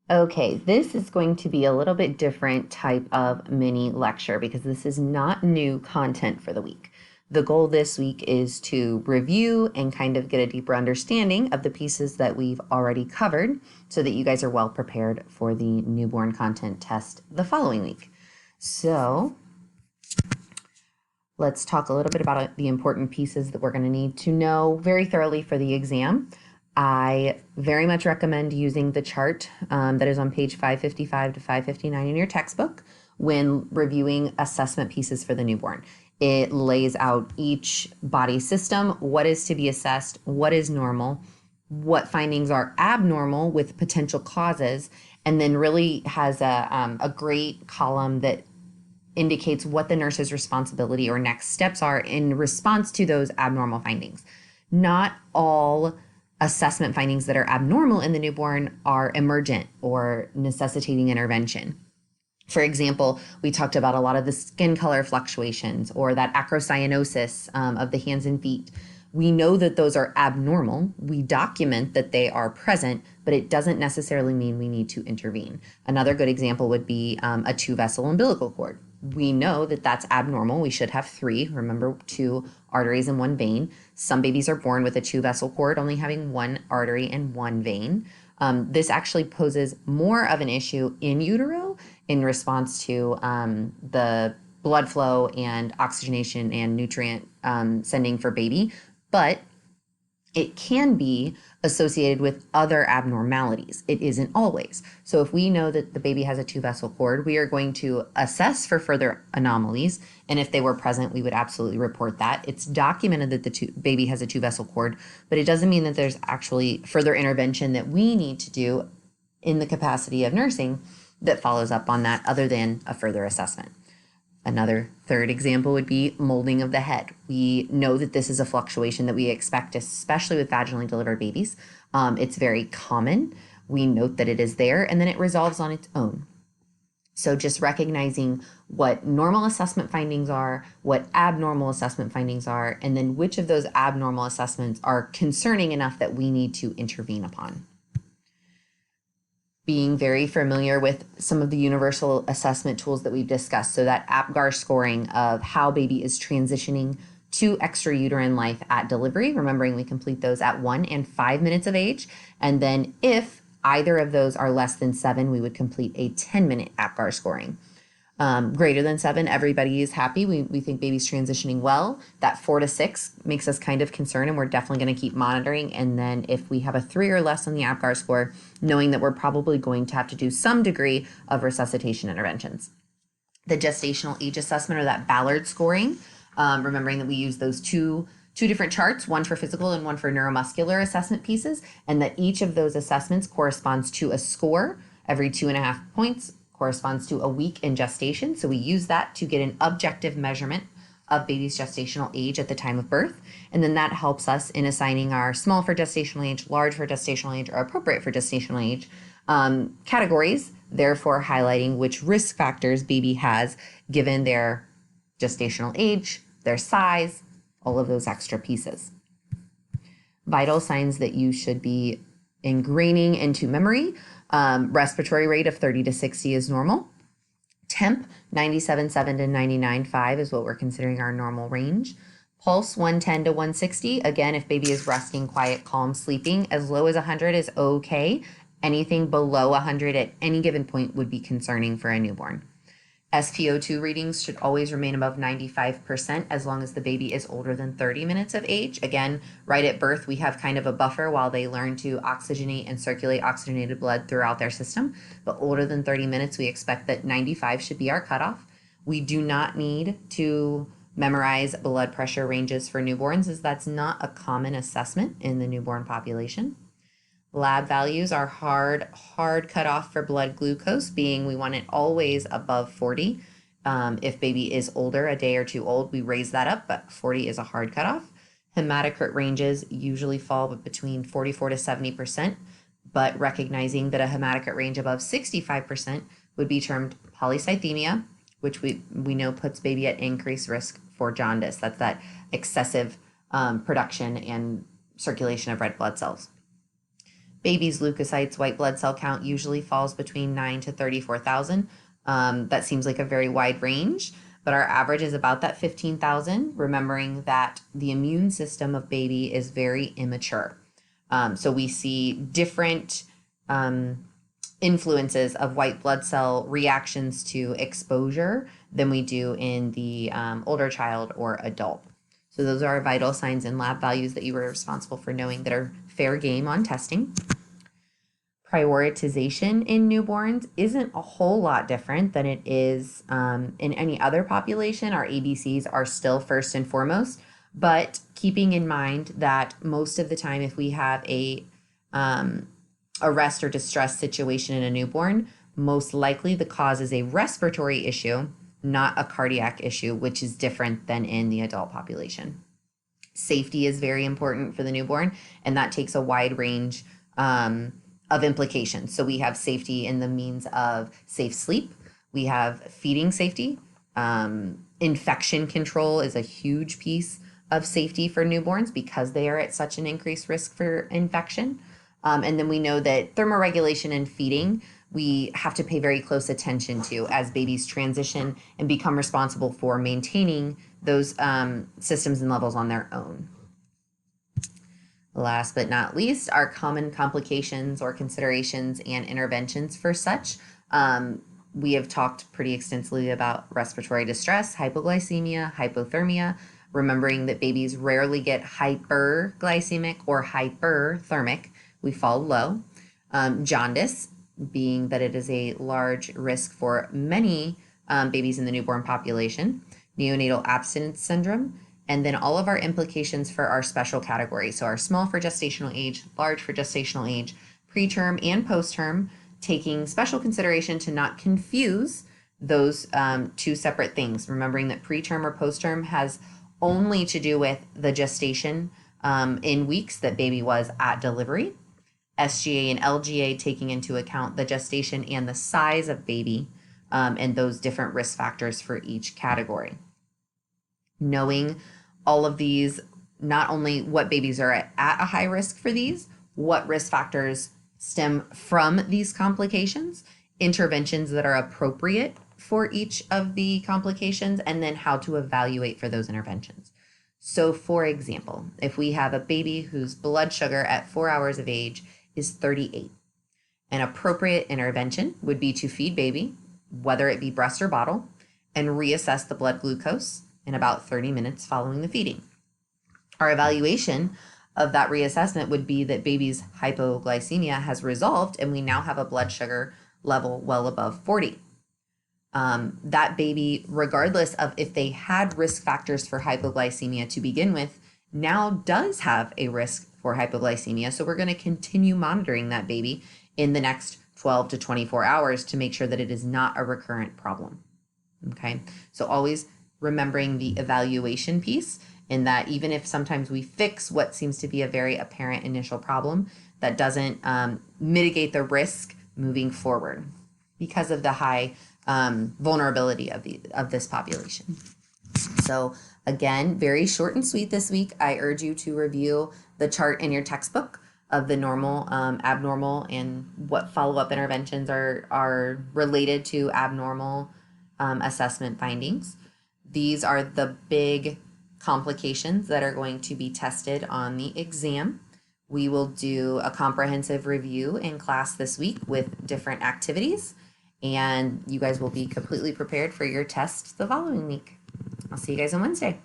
Okay, this is going to be a little bit different type of mini lecture because this is not new content for the week. The goal this week is to review and kind of get a deeper understanding of the pieces that we've already covered so that you guys are well prepared for the newborn content test the following week. So let's talk a little bit about the important pieces that we're going to need to know very thoroughly for the exam. I very much recommend using the chart that is on page 555 to 559 in your textbook when reviewing assessment pieces for the newborn. It lays out each body system, what is to be assessed, what is normal, what findings are abnormal with potential causes, and then really has a great column that indicates what the nurse's responsibility or next steps are in response to those abnormal findings. Not all assessment findings that are abnormal in the newborn are emergent or necessitating intervention. For example, we talked about a lot of the skin color fluctuations or that acrocyanosis of the hands and feet. We know that those are abnormal. We document that they are present, but it doesn't necessarily mean we need to intervene. Another good example would be a two-vessel umbilical cord. We know that that's abnormal. We should have three. Remember, two arteries and one vein. Some babies are born with a two-vessel cord, only having one artery and one vein. This actually poses more of an issue in utero in response to the blood flow and oxygenation and nutrient sending for baby, but it can be associated with other abnormalities. It isn't always. So if we know that the baby has a two-vessel cord, we are going to assess for further anomalies. And if they were present, we would absolutely report that. It's documented that the baby has a two-vessel cord, but it doesn't mean that there's actually further intervention that we need to do in the capacity of nursing that follows up on that other than a further assessment. Another third example would be molding of the head. We know that this is a fluctuation that we expect, especially with vaginally delivered babies. It's very common. We note that it is there, and then it resolves on its own. So just recognizing what normal assessment findings are, what abnormal assessment findings are, and then which of those abnormal assessments are concerning enough that we need to intervene upon. Being very familiar with some of the universal assessment tools that we've discussed. So that APGAR scoring of how baby is transitioning to extrauterine life at delivery, remembering we complete those at 1 and 5 minutes of age. And then if either of those are less than 7, we would complete a 10-minute APGAR scoring. Greater than 7, everybody is happy. We think baby's transitioning well. That 4 to 6 makes us kind of concerned, and we're definitely going to keep monitoring. And then if we have a 3 or less on the APGAR score, knowing that we're probably going to have to do some degree of resuscitation interventions. The gestational age assessment, or that Ballard scoring, remembering that we use those two different charts, one for physical and one for neuromuscular assessment pieces, and that each of those assessments corresponds to a score. Every 2.5 points corresponds to a week in gestation. So we use that to get an objective measurement of baby's gestational age at the time of birth. And then that helps us in assigning our small for gestational age, large for gestational age, or appropriate for gestational age categories, therefore highlighting which risk factors baby has given their gestational age, their size, all of those extra pieces. Vital signs that you should be ingraining into memory. Respiratory rate of 30 to 60 is normal. Temp, 97.7 to 99.5 is what we're considering our normal range. Pulse, 110 to 160. Again, if baby is resting, quiet, calm, sleeping, as low as 100 is okay. Anything below 100 at any given point would be concerning for a newborn. SpO2 readings should always remain above 95% as long as the baby is older than 30 minutes of age. Again, right at birth, we have kind of a buffer while they learn to oxygenate and circulate oxygenated blood throughout their system. But older than 30 minutes, we expect that 95 should be our cutoff. We do not need to memorize blood pressure ranges for newborns, as that's not a common assessment in the newborn population. Lab values are hard cutoff for blood glucose, being we want it always above 40. If baby is older, a day or two old, we raise that up, but 40 is a hard cutoff. Hematocrit ranges usually fall between 44 to 70%, but recognizing that a hematocrit range above 65% would be termed polycythemia, which we know puts baby at increased risk for jaundice. That's that excessive production and circulation of red blood cells. Baby's leukocytes, white blood cell count usually falls between 9 to 34,000. That seems like a very wide range, but our average is about that 15,000, remembering that the immune system of baby is very immature. So we see different influences of white blood cell reactions to exposure than we do in the older child or adult. So those are our vital signs and lab values that you were responsible for knowing that are fair game on testing. Prioritization in newborns isn't a whole lot different than it is in any other population. Our ABCs are still first and foremost, but keeping in mind that most of the time, if we have a arrest or distress situation in a newborn, most likely the cause is a respiratory issue, not a cardiac issue, which is different than in the adult population. Safety is very important for the newborn, and that takes a wide range of implications. So we have safety in the means of safe sleep. We have feeding safety. Infection control is a huge piece of safety for newborns because they are at such an increased risk for infection. And then we know that thermoregulation and feeding, we have to pay very close attention to as babies transition and become responsible for maintaining those systems and levels on their own. Last but not least, are common complications or considerations and interventions for such. We have talked pretty extensively about respiratory distress, hypoglycemia, hypothermia, remembering that babies rarely get hyperglycemic or hyperthermic. We fall low. Jaundice, being that it is a large risk for many babies in the newborn population. Neonatal abstinence syndrome, and then all of our implications for our special categories. So our small for gestational age, large for gestational age, preterm and postterm, taking special consideration to not confuse those two separate things. Remembering that preterm or postterm has only to do with the gestation in weeks that baby was at delivery. SGA and LGA taking into account the gestation and the size of baby and those different risk factors for each category. Knowing all of these, not only what babies are at a high risk for these, what risk factors stem from these complications, interventions that are appropriate for each of the complications, and then how to evaluate for those interventions. So for example, if we have a baby whose blood sugar at 4 hours of age is 38, an appropriate intervention would be to feed baby, whether it be breast or bottle, and reassess the blood glucose in about 30 minutes following the feeding. Our evaluation of that reassessment would be that baby's hypoglycemia has resolved and we now have a blood sugar level well above 40. That baby, regardless of if they had risk factors for hypoglycemia to begin with, now does have a risk for hypoglycemia. So we're going to continue monitoring that baby in the next 12 to 24 hours to make sure that it is not a recurrent problem. Okay, so always remembering the evaluation piece, in that even if sometimes we fix what seems to be a very apparent initial problem, that doesn't mitigate the risk moving forward because of the high vulnerability of this population. So again, very short and sweet this week. I urge you to review the chart in your textbook of the normal, abnormal, and what follow-up interventions are related to abnormal assessment findings. These are the big complications that are going to be tested on the exam. We will do a comprehensive review in class this week with different activities, and you guys will be completely prepared for your test the following week. I'll see you guys on Wednesday.